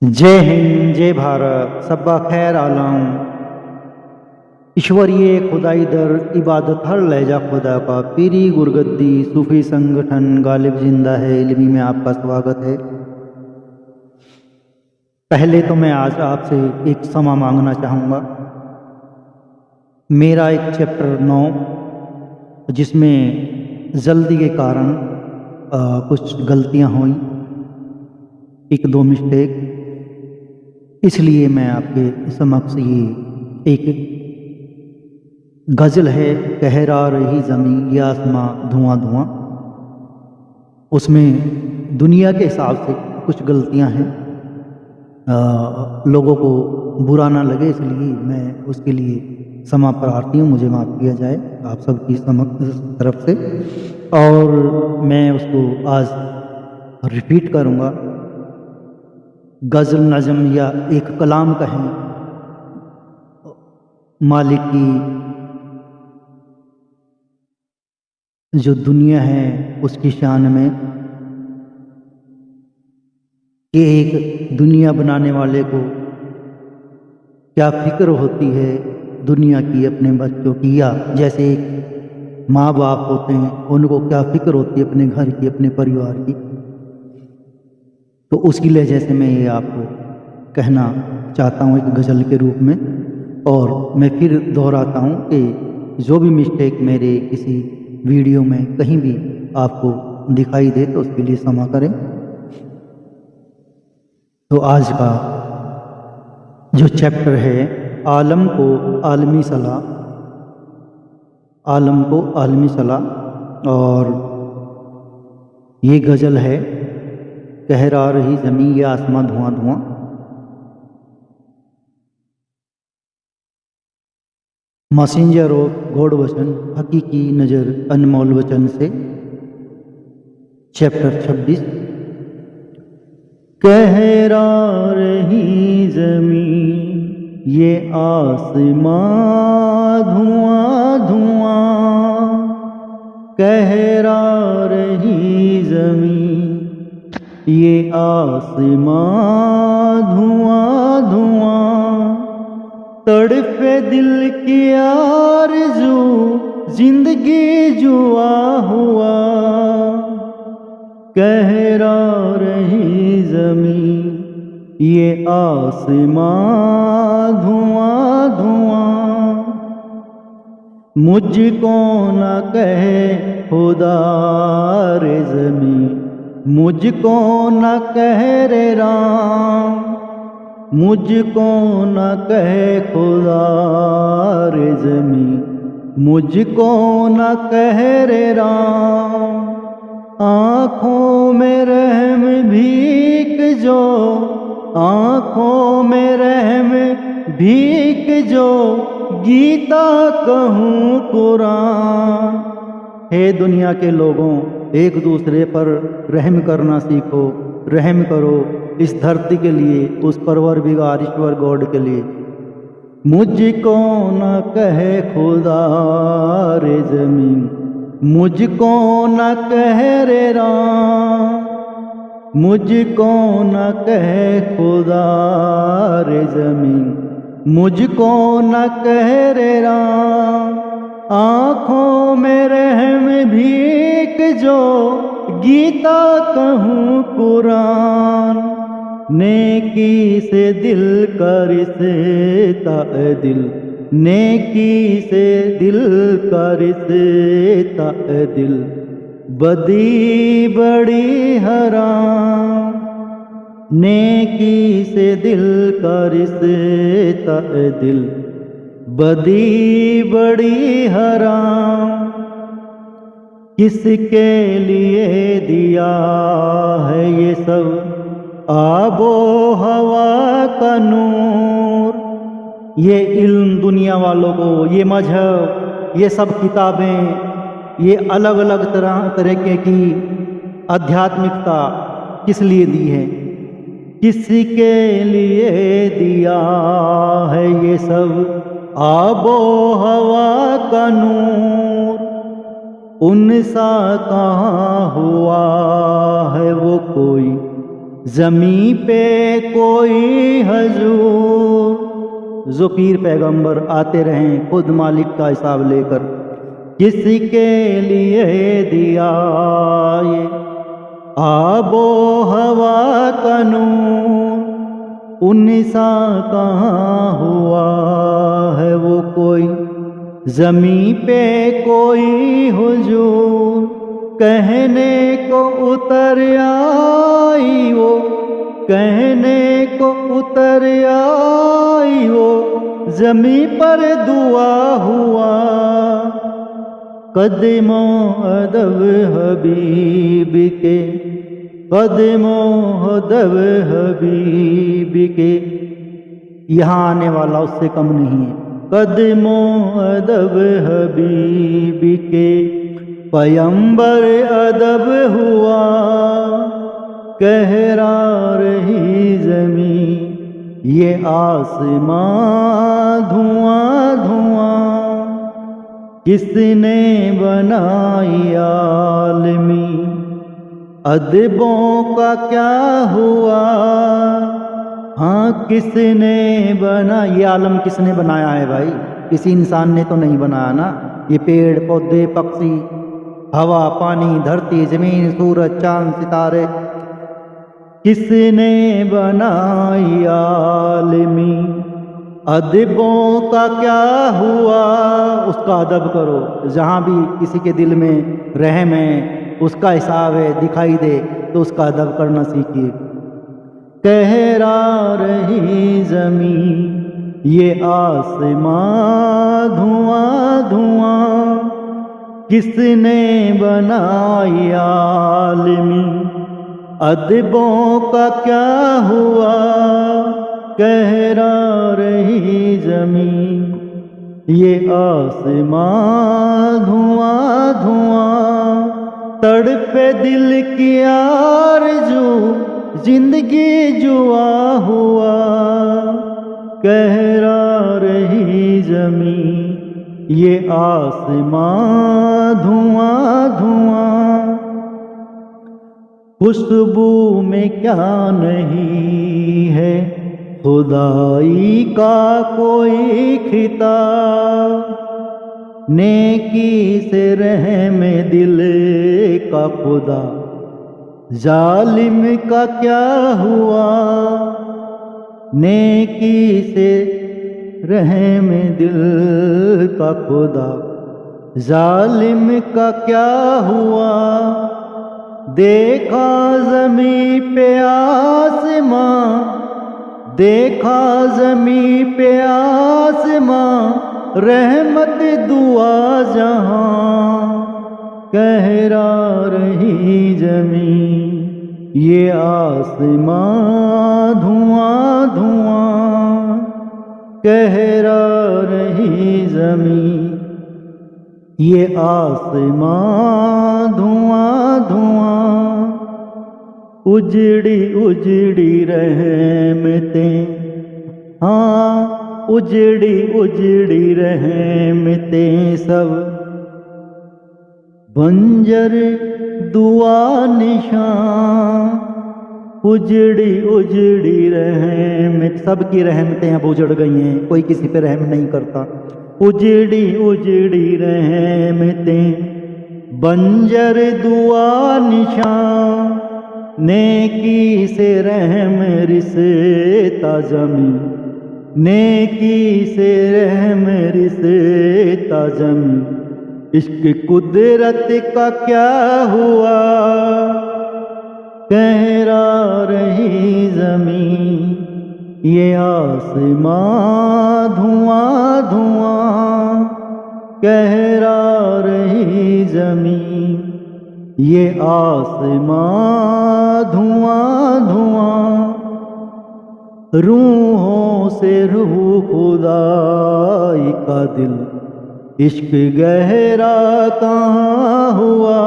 जय हिंद, जय भारत, सब्बा खैर आलम। ईश्वरीय खुदाई दर इबादत हर लहजा खुदा का, पीरी गुरगद्दी सूफी संगठन गालिब जिंदा है इल्मी में आपका स्वागत है। पहले तो मैं आज आपसे एक क्षमा मांगना चाहूँगा। मेरा एक चैप्टर 9 जिसमें जल्दी के कारण कुछ गलतियाँ हुई, एक दो मिस्टेक, इसलिए मैं आपके समक्ष ये एक गज़ल है, कहरा रही ज़मीं ये आसमां धुआं धुआं, उसमें दुनिया के हिसाब से कुछ गलतियां हैं। लोगों को बुरा ना लगे, इसलिए मैं उसके लिए क्षमा प्रार्थी हूँ, मुझे माफ़ किया जाए आप सबकी तरफ से। और मैं उसको आज रिपीट करूँगा। गज़ल नज़म या एक कलाम कहें, मालिक की जो दुनिया है उसकी शान में, कि एक दुनिया बनाने वाले को क्या फिक्र होती है दुनिया की अपने बच्चों की, या जैसे एक माँ बाप होते हैं उनको क्या फिक्र होती है अपने घर की, अपने परिवार की। तो उसकी लहजे से मैं ये आपको कहना चाहता हूँ एक गज़ल के रूप में। और मैं फिर दोहराता हूँ कि जो भी मिस्टेक मेरे किसी वीडियो में कहीं भी आपको दिखाई दे तो उसके लिए क्षमा करें। तो आज का जो चैप्टर है, आलम को आलमी सलाह, आलम को आलमी सलाह, और ये गज़ल है कहरा रही ज़मीं ये आसमां धुआं धुआं। मैसेंजर ऑफ गॉड वचन, हकीकी नज़र अनमोल वचन से, चैप्टर 26। कहरा रही ज़मीं ये आसमां धुआं धुआं, कहरा रही ज़मीं ये आसमां धुआं धुआं, तड़पे दिल की आरज़ू जिंदगी जुआ हुआ, कहरा रही ज़मीं ये आसमां धुआं धुआं। मुझको न कहे खुदा रे ज़मीं, मुझको न कहे रे राम, मुझको न कहे खुदा रे ज़मीं, मुझको न कहे रे राम। आँखों में रहम भीख जो, आँखों में रहम भीख जो, गीता कहूँ कुरान। हे दुनिया के लोगों, एक दूसरे पर रहम करना सीखो, रहम करो इस धरती के लिए, उस परवरदिगार ईश्वर गॉड के लिए। मुझको न कहे खुदा रे ज़मीं, मुझको न कहे रे राम, मुझको न कहे खुदा रे ज़मीं, मुझको न कहे रे राम। आँखों में रहम भीख जो, गीता कहूँ कुरान। नेकी से दिल कर से तादिल, नेकी से दिल कर से तादिल, बदी बड़ी हराम। नेकी से दिल कर से तादिल, बदी बड़ी हराम। किसके लिए दिया है ये सब आबो हवा का नूर, ये इल्म दुनिया वालों को, ये मजहब, ये सब किताबें, ये अलग अलग तरह की आध्यात्मिकता किस लिए दी है? किसके लिए दिया है ये सब आबो हवा का नूर, उनसा कहाँ हुआ है वो कोई ज़मी पे कोई हजूर, जो पीर पैगंबर आते रहें खुद मालिक का हिसाब लेकर, किसके लिए दिया ये आबो हवा का नूर, उनसा कहाँ हुआ है वो कोई, ज़मी पे कोई हुजूर, कहने को उतर आई वो, कहने को उतर आई वो, ज़मी पर दुआ हुआ, कदमों अदब हबीब के, कदमों अदब हबीब के। यहाँ आने वाला उससे कम नहीं है। कदमों अदब हबीब के, पैगंबर अदब हुआ, कहरा रही ज़मीं, ये आसमां धुआं धुआं, किसने बनाई आलमी, अदबों का क्या हुआ। हाँ, किसने बना, ये आलम किसने बनाया है भाई? किसी इंसान ने तो नहीं बनाया ना। ये पेड़ पौधे पक्षी, हवा पानी धरती जमीन सूरज चांद सितारे, किसने बनाई आलमी, अदबों का क्या हुआ। उसका अदब करो, जहाँ भी किसी के दिल में रहम है, उसका हिसाब है, दिखाई दे तो उसका अदब करना सीखिए। कहरा रही ज़मीं, ये आसमां धुआं धुआं, किसने बनाई आलमी, अदबों का क्या हुआ। कहरा रही ज़मीं, ये आसमां धुआं धुआं, तड़पे दिल की आरज़ू, जिंदगी जुआ हुआ। कहरा रही ज़मीं, ये आसमां धुआं धुआं, खुशबू में क्या नहीं है, खुदाई का कोई खिताब, नेकी से रहम दिल का खुदा, जालिम का क्या हुआ। नेकी से रहम दिल का खुदा, जालिम का क्या हुआ। देखा ज़मीं पे आसमां, देखा ज़मीं पे आसमां, रहमत दुआ जहां, कहरा रही ज़मीं, ये आसमां धुआं धुआं, कहरा रही ज़मीं, ये आसमां धुआं धुआं। उजड़ी उजड़ी रहमतें, हाँ उजड़ी उजड़ी रहमतें सब, बंजर दुआ निशान। उजड़ी उजड़ी रहमत, सबकी रहमतें अब उजड़ गई हैं, कोई किसी पे रहम नहीं करता। उजड़ी उजड़ी रहमतें, बंजर दुआ निशान, नेकी से रहम रिश्ता ज़मीं, नेकी से रहम रिश्ता ज़मीं, इश्क कुदरत का क्या हुआ। कहरा रही ज़मीं, ये आसमां धुआं धुआं, कहरा रही ज़मीं, ये आसमां धुआं धुआं। रूहों से रूह खुदाई का दिल, इश्क गहरा कहाँ हुआ।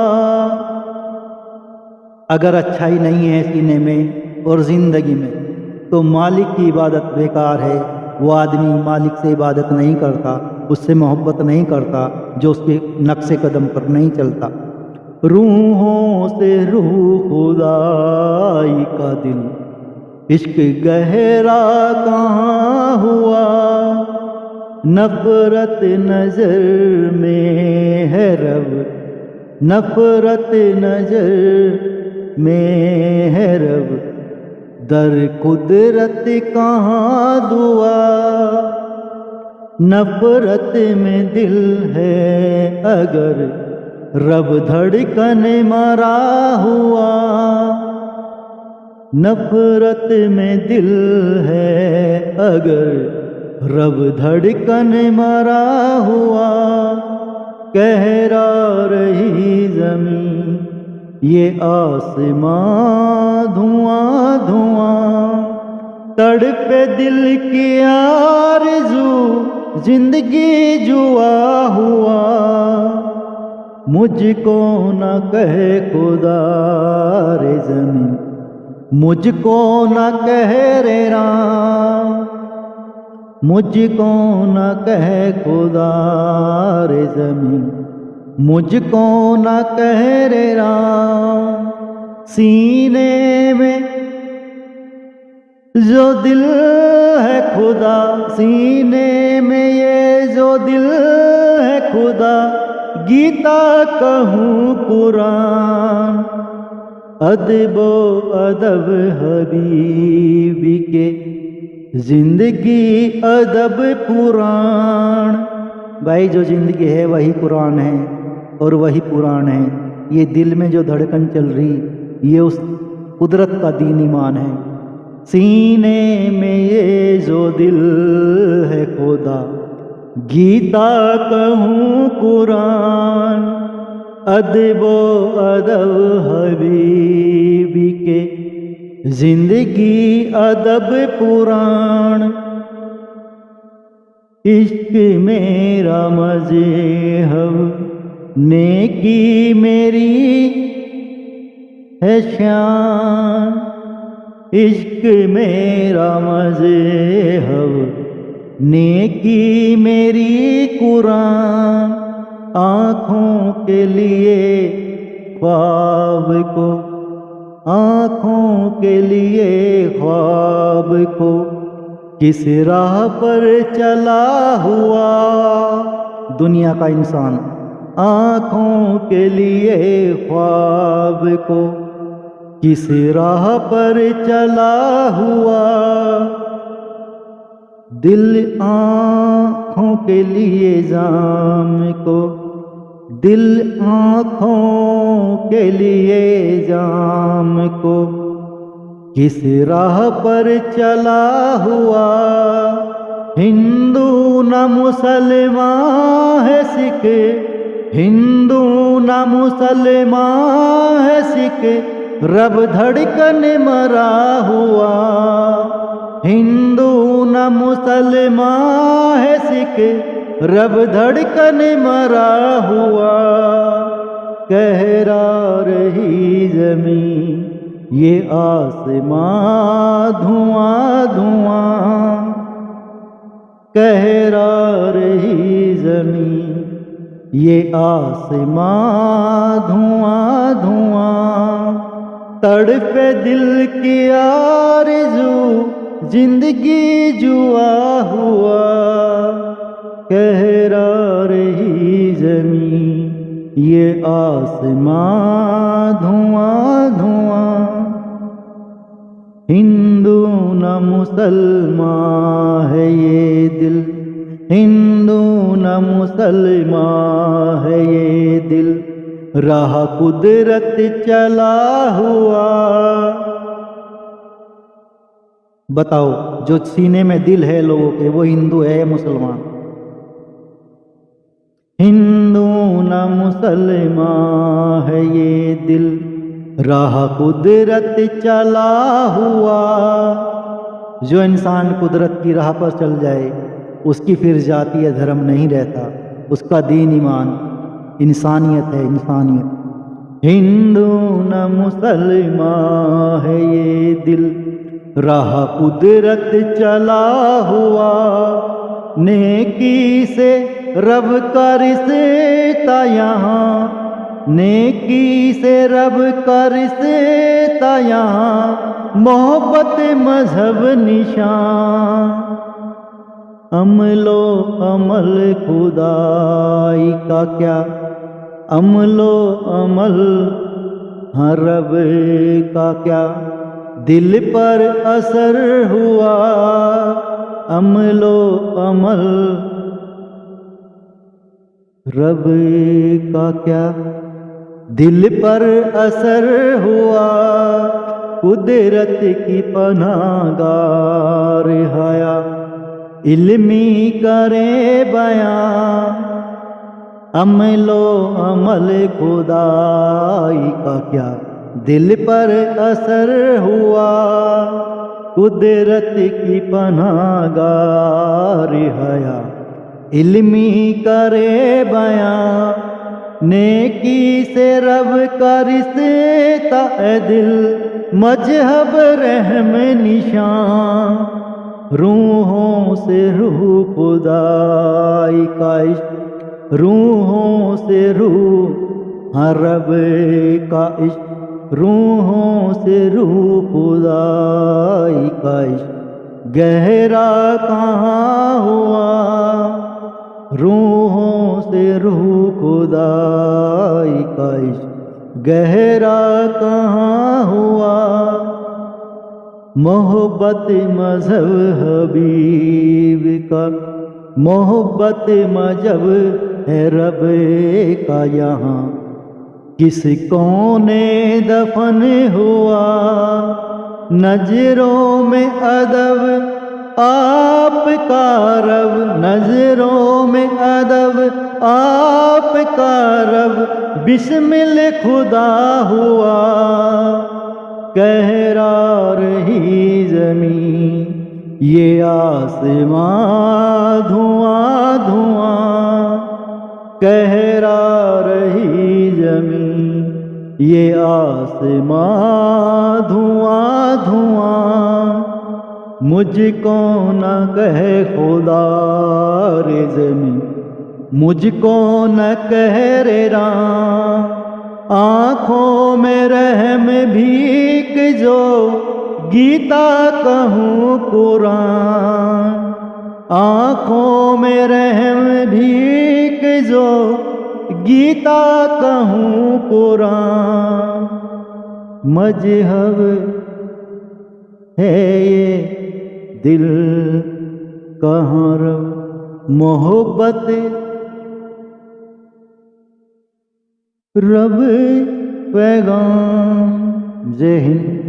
अगर अच्छाई नहीं है सीने में और ज़िंदगी में, तो मालिक की इबादत बेकार है। वो आदमी मालिक से इबादत नहीं करता, उससे मोहब्बत नहीं करता, जो उसके नक्शे कदम पर नहीं चलता। रूहों से रूह खुदाई का दिल, इश्क गहरा कहाँ हुआ। नफरत नजर में है रब, नफरत नजर में है रब, दर कुदरत कहाँ दुआ। नफरत में दिल है अगर रब धड़कन मरा हुआ। नफरत में दिल है अगर रब धड़कन मरा हुआ। कहरा रही जमीन ये आसमां धुआं धुआं, तड़पे दिल की आरज़ू जिंदगी जुआ हुआ। मुझको न कहे खुदा रे ज़मीन, मुझको न कहे रे राम, मुझको न कहे खुदा रे ज़मीन, मुझको न कहे रे राम। सीने में जो दिल है खुदा, सीने में ये जो दिल है खुदा, गीता कहूँ कुरान, अदबो अदब हबीबी के, जिंदगी अदब कुरान। भाई जो जिंदगी है वही कुरान है और वही पुराण है। ये दिल में जो धड़कन चल रही ये उस कुदरत का दीन ईमान है। सीने में ये जो दिल है खुदा, गीता कहूँ कुरान, अदबो अदब हबीबी के, जिंदगी अदब पुराण। इश्क मेरा मज़हब, नेकी मेरी है शान। इश्क मेरा मज़हब, नेकी मेरी कुरान। आँखों के लिए ख्वाब को, आँखों के लिए ख्वाब को, किस राह पर चला हुआ। दुनिया का इंसान आँखों के लिए ख्वाब को, किस राह पर चला हुआ। दिल आँखों के लिए जाम को, दिल आँखों के लिए जाम को, किस राह पर चला हुआ। हिंदू न मुसलमान है सिख, हिंदू न मुसलमान है सिख, रब धड़कन मरा हुआ। हिंदू न मुसलमान है सिख, रब धड़कन मरा हुआ। कहरा रही ज़मीन ये आसमां धुआं धुआं, कहरा रही ज़मीन ये आसमां धुआं धुआं। तड़पे दिल की आरज़ू जिंदगी जुआ हुआ। कहरा रही ज़मीन ये आसमां धुआं धुआं। हिंदू न मुसलमान है ये दिल, हिंदू न मुसलमान है ये दिल, राह कुदरत चला हुआ। बताओ जो सीने में दिल है लोगों के वो हिंदू है या मुसलमान? हिंदू न मुसलमान है ये दिल, राह कुदरत चला हुआ। जो इंसान कुदरत की राह पर चल जाए उसकी फिर जाति या धर्म नहीं रहता, उसका दीन ईमान इंसानियत है, इंसानियत। हिंदू न मुसलमान है ये दिल, राह कुदरत चला हुआ। नेकी से रब का रिश्ता यहाँ, नेकी से रब का रिश्ता यहाँ, मोहब्बत मजहब निशान। अमलो अमल खुदाई का क्या, अमलो अमल हाँ रब का क्या, दिल पर असर हुआ। अमलो अमल रब का क्या, दिल पर असर हुआ। कुदरत की पनाहगार हया, इल्मी करे बयां। अमलो अमल खुदाई का क्या, दिल पर असर हुआ। कुदरत की पनाहगार हया, इल्मी करे बयां। नेकी से रब का रिश्ता है दिल, मजहब रहम निशान। रूहों से रूह खुदाई का इश्क, रूहों से रूह हाँ रब का इश्क। रूहों से रूह खुदाई का इश्क, गहरा कहाँ हुआ। रूहों से रूह खुदाई का इश्क, गहरा कहाँ हुआ। मोहब्बत मजहब हबीब का, मोहब्बत मजहब है रब का यहाँ। किस कोने दफन हुआ, नजरों में अदब आपका रब। नजरों में अदब आपका रब, बिस्मिल खुदा हुआ। कहरा रही ज़मीं ये आसमां धुआं धुआं। कहरा रही ज़मीं ये आसमां धुआं धुआं। मुझको न कहे खुदा रे ज़मीं, मुझको न कह रे राम। आँखों में रहम भीख जो गीता कहूँ कुरान। आँखों में रहम भीख जो गीता कहूँ कुरान। मजहब है ये दिल कहाँ रब, मोहब्बत रब पैगाम। जय हिंद।